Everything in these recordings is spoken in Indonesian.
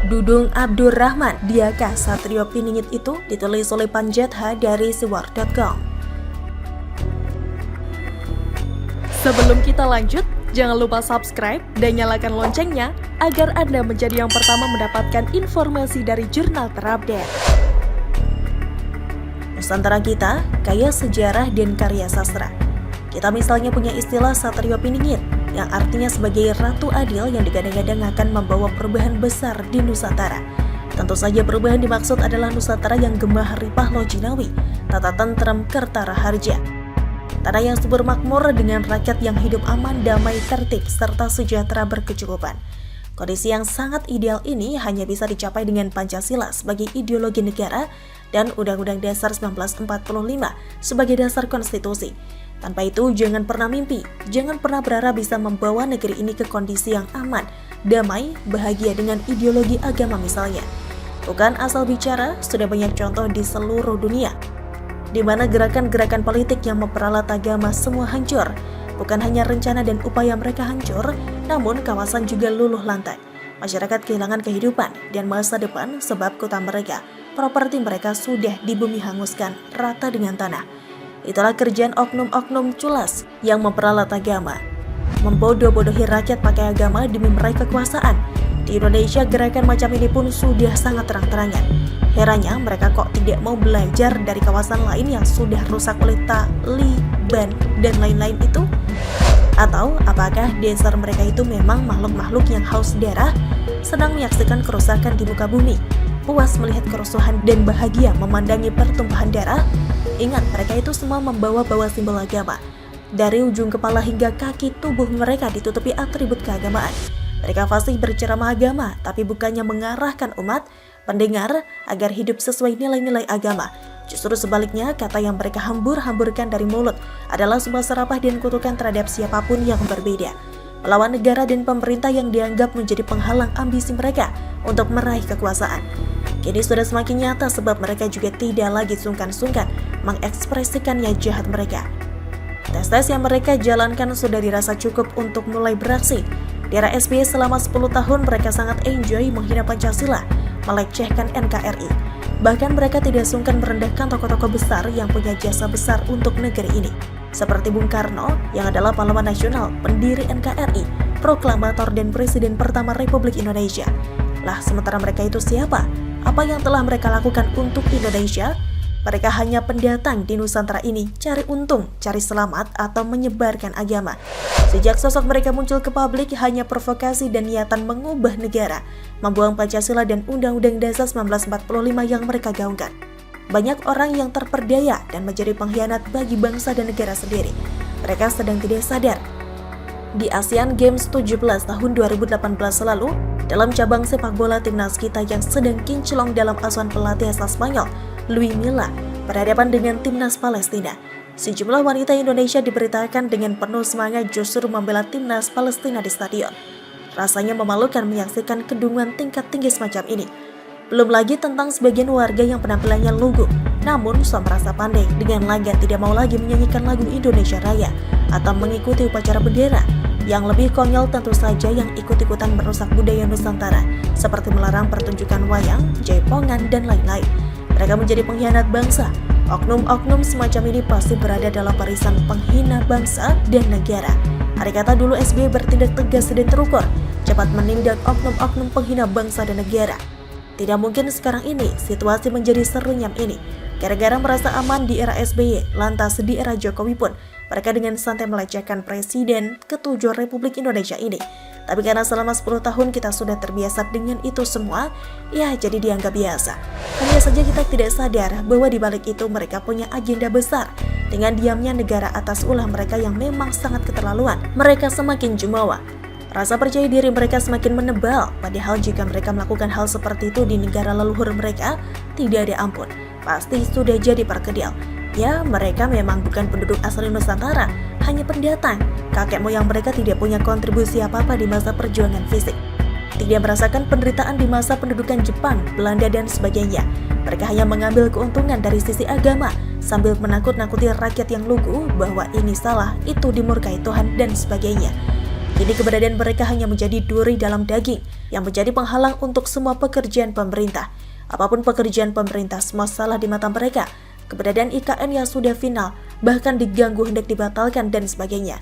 Dudung Abdurrahman, diakah Satrio Piningit itu? Ditulis oleh Panjatha dari siwar.com. Sebelum kita lanjut, jangan lupa subscribe dan nyalakan loncengnya agar Anda menjadi yang pertama mendapatkan informasi dari jurnal terupdate. Nusantara kita kaya sejarah dan karya sastra. Kita misalnya punya istilah Satrio Piningit, yang artinya sebagai Ratu Adil yang digadang-gadang akan membawa perubahan besar di Nusantara. Tentu saja perubahan dimaksud adalah Nusantara yang gemah ripah lojinawi, tata tentrem kertara harja. Tanah yang subur makmur dengan rakyat yang hidup aman, damai, tertib, serta sejahtera berkecukupan. Kondisi yang sangat ideal ini hanya bisa dicapai dengan Pancasila sebagai ideologi negara dan Undang-Undang Dasar 1945 sebagai dasar konstitusi. Tanpa itu, jangan pernah mimpi, jangan pernah berharap bisa membawa negeri ini ke kondisi yang aman, damai, bahagia dengan ideologi agama misalnya. Bukan asal bicara, sudah banyak contoh di seluruh dunia, di mana gerakan-gerakan politik yang memperalat agama semua hancur. Bukan hanya rencana dan upaya mereka hancur, namun kawasan juga luluh lantai. Masyarakat kehilangan kehidupan dan masa depan sebab kota mereka, properti mereka sudah di bumi hanguskan rata dengan tanah. Itulah kerjaan oknum-oknum culas yang memperalat agama, membodoh-bodohi rakyat pakai agama demi meraih kekuasaan. Di Indonesia, gerakan macam ini pun sudah sangat terang-terangan. Herannya mereka kok tidak mau belajar dari kawasan lain yang sudah rusak oleh Taliban dan lain-lain itu? Atau apakah dasar mereka itu memang makhluk-makhluk yang haus darah, sedang menyaksikan kerusakan di muka bumi, puas melihat kerusuhan dan bahagia memandangi pertumpahan darah? Ingat, mereka itu semua membawa-bawa simbol agama. Dari ujung kepala hingga kaki tubuh mereka ditutupi atribut keagamaan. Mereka fasih berceramah agama, tapi bukannya mengarahkan umat, pendengar, agar hidup sesuai nilai-nilai agama. Justru sebaliknya, kata yang mereka hambur-hamburkan dari mulut adalah sebuah serapah dan kutukan terhadap siapapun yang berbeda, melawan negara dan pemerintah yang dianggap menjadi penghalang ambisi mereka untuk meraih kekuasaan. Kini sudah semakin nyata sebab mereka juga tidak lagi sungkan-sungkan mengekspresikan niat jahat mereka. Tes-tes yang mereka jalankan sudah dirasa cukup untuk mulai beraksi. Di era SBY selama 10 tahun mereka sangat enjoy menghina Pancasila, melecehkan NKRI. Bahkan mereka tidak sungkan merendahkan tokoh-tokoh besar yang punya jasa besar untuk negeri ini. Seperti Bung Karno yang adalah pahlawan nasional, pendiri NKRI, proklamator dan presiden pertama Republik Indonesia. Lah, sementara mereka itu siapa? Apa yang telah mereka lakukan untuk Indonesia? Mereka hanya pendatang di Nusantara ini, cari untung, cari selamat, atau menyebarkan agama. Sejak sosok mereka muncul ke publik, hanya provokasi dan niatan mengubah negara, membuang Pancasila dan Undang-Undang Dasar 1945 yang mereka gaungkan. Banyak orang yang terperdaya dan menjadi pengkhianat bagi bangsa dan negara sendiri. Mereka sedang tidak sadar. Di Asian Games 17 tahun 2018 lalu, dalam cabang sepak bola timnas kita yang sedang kinclong dalam asuhan pelatih asal Spanyol, Luis Milla, berhadapan dengan timnas Palestina. Sejumlah wanita Indonesia diberitakan dengan penuh semangat justru membela timnas Palestina di stadion. Rasanya memalukan menyaksikan kedunguan tingkat tinggi semacam ini. Belum lagi tentang sebagian warga yang penampilannya lugu, namun so merasa pandai dengan laga tidak mau lagi menyanyikan lagu Indonesia Raya atau mengikuti upacara bendera. Yang lebih konyol tentu saja yang ikut-ikutan merusak budaya Nusantara, seperti melarang pertunjukan wayang, jaipongan, dan lain-lain. Mereka menjadi pengkhianat bangsa. Oknum-oknum semacam ini pasti berada dalam barisan penghina bangsa dan negara. Hari kata dulu SBY bertindak tegas dan terukur, cepat menindak oknum-oknum penghina bangsa dan negara. Tidak mungkin sekarang ini situasi menjadi serunyam ini. Gara-gara merasa aman di era SBY, lantas di era Jokowi pun mereka dengan santai melecehkan Presiden ke-7 Republik Indonesia ini. Tapi karena selama 10 tahun kita sudah terbiasa dengan itu semua, ya jadi dianggap biasa. Hanya saja kita tidak sadar bahwa di balik itu mereka punya agenda besar. Dengan diamnya negara atas ulah mereka yang memang sangat keterlaluan, mereka semakin jumawa. Rasa percaya diri mereka semakin menebal, padahal jika mereka melakukan hal seperti itu di negara leluhur mereka, tidak ada ampun. Pasti sudah jadi perkedel. Ya, mereka memang bukan penduduk asli Nusantara, hanya pendatang. Kakek moyang mereka tidak punya kontribusi apa-apa di masa perjuangan fisik. Tidak merasakan penderitaan di masa pendudukan Jepang, Belanda, dan sebagainya. Mereka hanya mengambil keuntungan dari sisi agama, sambil menakut-nakuti rakyat yang lugu bahwa ini salah, itu dimurkai Tuhan, dan sebagainya. Kini keberadaan mereka hanya menjadi duri dalam daging yang menjadi penghalang untuk semua pekerjaan pemerintah. Apapun pekerjaan pemerintah, semua salah di mata mereka. Keberadaan IKN yang sudah final, bahkan diganggu hendak dibatalkan dan sebagainya.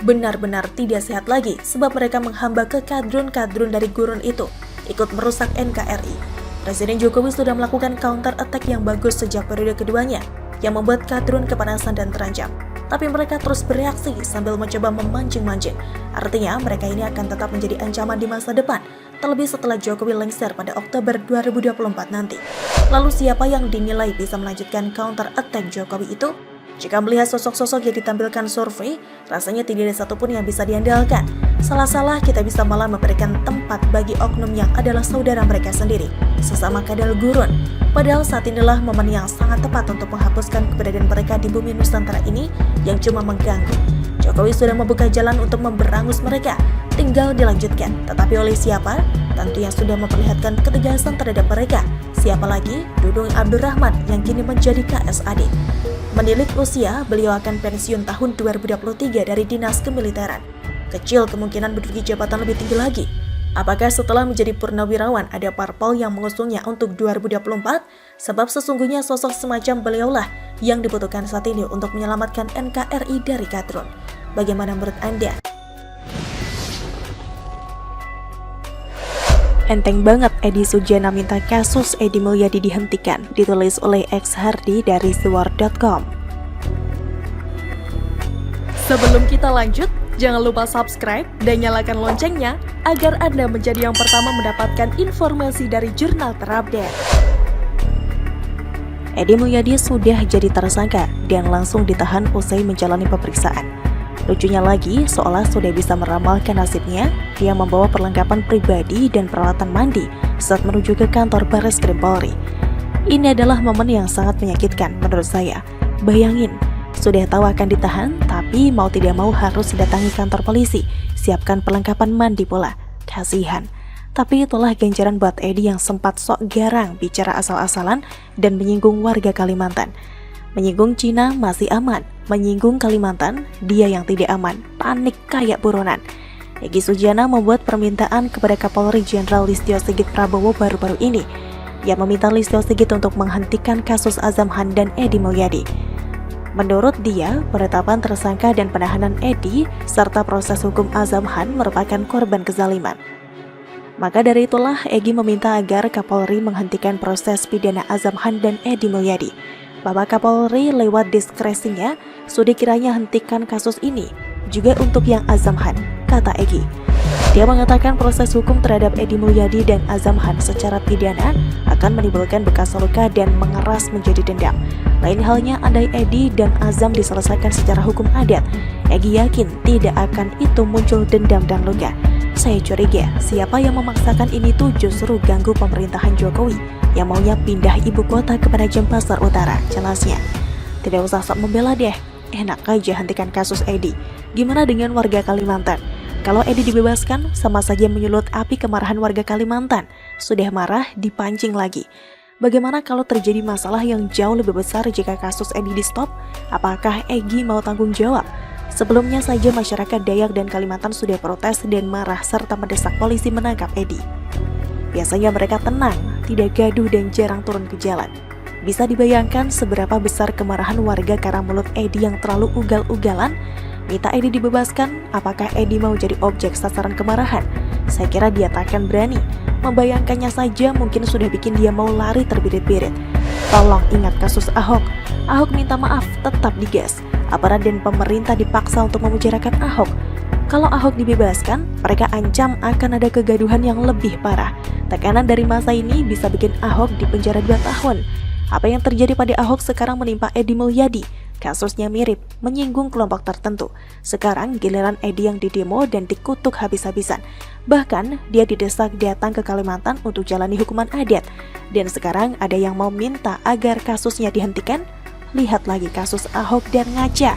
Benar-benar tidak sehat lagi sebab mereka menghamba ke kadrun-kadrun dari gurun itu, ikut merusak NKRI. Presiden Jokowi sudah melakukan counter attack yang bagus sejak periode keduanya, yang membuat kadrun kepanasan dan terancam. Tapi mereka terus bereaksi sambil mencoba memancing-mancing. Artinya mereka ini akan tetap menjadi ancaman di masa depan, terlebih setelah Jokowi lengser pada Oktober 2024 nanti. Lalu siapa yang dinilai bisa melanjutkan counter attack Jokowi itu? Jika melihat sosok-sosok yang ditampilkan survei, rasanya tidak ada satupun yang bisa diandalkan. Salah-salah kita bisa malah memberikan tempat bagi oknum yang adalah saudara mereka sendiri, sesama kadal gurun. Padahal saat inilah momen yang sangat tepat untuk menghapuskan keberadaan mereka di bumi Nusantara ini yang cuma mengganggu. Jokowi sudah membuka jalan untuk memberangus mereka, tinggal dilanjutkan. Tetapi oleh siapa? Tentu yang sudah memperlihatkan ketegasan terhadap mereka. Siapa lagi? Dudung Abdurrahman yang kini menjadi KSAD. Menilik usia, beliau akan pensiun tahun 2023 dari dinas kemiliteran. Kecil kemungkinan menduduki jabatan lebih tinggi lagi. Apakah setelah menjadi purnawirawan ada parpol yang mengusungnya untuk 2024? Sebab sesungguhnya sosok semacam beliaulah yang dibutuhkan saat ini untuk menyelamatkan NKRI dari kadrun. Bagaimana menurut Anda? Enteng banget Edi Sujana minta kasus Edi Mulyadi dihentikan, ditulis oleh X Hardi dari Sword.com. Sebelum kita lanjut, jangan lupa subscribe dan nyalakan loncengnya agar Anda menjadi yang pertama mendapatkan informasi dari jurnal terupdate. Edi Mulyadi sudah jadi tersangka dan langsung ditahan usai menjalani pemeriksaan. Lucunya lagi, seolah sudah bisa meramalkan nasibnya, dia membawa perlengkapan pribadi dan peralatan mandi saat menuju ke kantor Barreskrim Polri. Ini adalah momen yang sangat menyakitkan menurut saya. Bayangin, sudah tahu akan ditahan, tapi mau tidak mau harus datangi kantor polisi, siapkan perlengkapan mandi pula. Kasihan. Tapi itulah ganjaran buat Edi yang sempat sok garang bicara asal-asalan dan menyinggung warga Kalimantan. Menyinggung Cina masih aman, menyinggung Kalimantan, dia yang tidak aman, panik kayak buronan. Edi Sujana membuat permintaan kepada Kapolri Jenderal Listio Sigit Prabowo baru-baru ini. Ia meminta Listio Sigit untuk menghentikan kasus Azamhan dan Edi Mulyadi. Menurut dia, penetapan tersangka dan penahanan Edi serta proses hukum Azamhan merupakan korban kezaliman. Maka dari itulah Egi meminta agar Kapolri menghentikan proses pidana Azamhan dan Edi Mulyadi. Bapak Kapolri lewat diskresinya sudah kiranya hentikan kasus ini, juga untuk yang Azamhan, kata Egi. Dia mengatakan proses hukum terhadap Edi Mulyadi dan Azamhan secara pidana akan menimbulkan bekas luka dan mengeras menjadi dendam. Lain halnya andai Edi dan Azam diselesaikan secara hukum adat, Egi yakin tidak akan itu muncul dendam dan luka. Saya curiga siapa yang memaksakan ini tuh justru ganggu pemerintahan Jokowi yang maunya pindah ibu kota ke Penajam Pasar Utara, jelasnya. Tidak usah sok membela deh, enak aja hentikan kasus Edi. Gimana dengan warga Kalimantan? Kalau Edi dibebaskan, sama saja menyulut api kemarahan warga Kalimantan. Sudah marah, dipancing lagi. Bagaimana kalau terjadi masalah yang jauh lebih besar jika kasus Edi di stop? Apakah Egi mau tanggung jawab? Sebelumnya saja masyarakat Dayak dan Kalimantan sudah protes dan marah serta mendesak polisi menangkap Edi. Biasanya mereka tenang, tidak gaduh dan jarang turun ke jalan. Bisa dibayangkan seberapa besar kemarahan warga karena mulut Edi yang terlalu ugal-ugalan. Minta Edi dibebaskan, apakah Edi mau jadi objek sasaran kemarahan? Saya kira dia takkan berani. Membayangkannya saja mungkin sudah bikin dia mau lari terbirit-birit. Tolong ingat kasus Ahok. Ahok minta maaf, tetap digas. Aparat dan pemerintah dipaksa untuk memenjarakan Ahok. Kalau Ahok dibebaskan, mereka ancam akan ada kegaduhan yang lebih parah. Tekanan dari masa ini bisa bikin Ahok dipenjara 2 tahun. Apa yang terjadi pada Ahok sekarang menimpa Edi Mulyadi. Kasusnya mirip, menyinggung kelompok tertentu. Sekarang giliran Edi yang didemo dan dikutuk habis-habisan. Bahkan dia didesak datang ke Kalimantan untuk jalani hukuman adat. Dan sekarang ada yang mau minta agar kasusnya dihentikan. Lihat lagi kasus Ahok dan ngaca.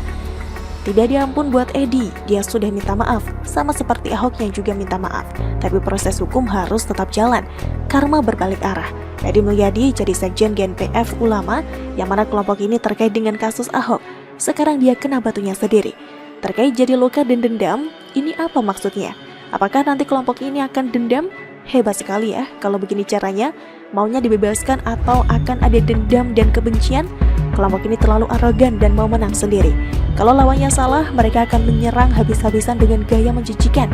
Tidak diampun buat Edi, dia sudah minta maaf, sama seperti Ahok yang juga minta maaf. Tapi proses hukum harus tetap jalan, karma berbalik arah. Edi Mulyadi jadi sekjen GNPF Ulama, yang mana kelompok ini terkait dengan kasus Ahok. Sekarang dia kena batunya sendiri. Terkait jadi luka dan dendam, ini apa maksudnya? Apakah nanti kelompok ini akan dendam? Hebat sekali ya, kalau begini caranya, maunya dibebaskan atau akan ada dendam dan kebencian? Kelompok ini terlalu arogan dan mau menang sendiri. Kalau lawannya salah, mereka akan menyerang habis-habisan dengan gaya menjijikan.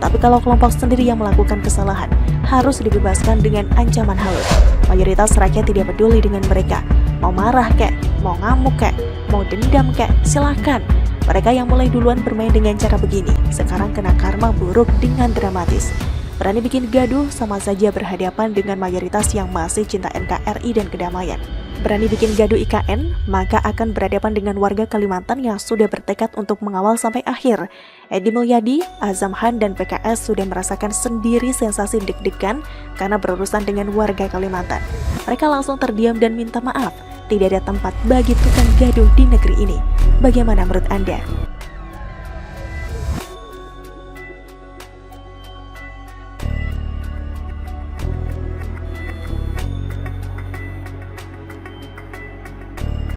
Tapi kalau kelompok sendiri yang melakukan kesalahan, harus dibebaskan dengan ancaman halus. Mayoritas rakyat tidak peduli dengan mereka. Mau marah kek, mau ngamuk kek, mau dendam kek, silahkan. Mereka yang mulai duluan bermain dengan cara begini, sekarang kena karma buruk dengan dramatis. Berani bikin gaduh sama saja berhadapan dengan mayoritas yang masih cinta NKRI dan kedamaian. Berani bikin gaduh IKN, maka akan berhadapan dengan warga Kalimantan yang sudah bertekad untuk mengawal sampai akhir. Edi Mulyadi, Azam Han, dan PKS sudah merasakan sendiri sensasi deg-degan karena berurusan dengan warga Kalimantan. Mereka langsung terdiam dan minta maaf. Tidak ada tempat bagi tukang gaduh di negeri ini. Bagaimana menurut Anda?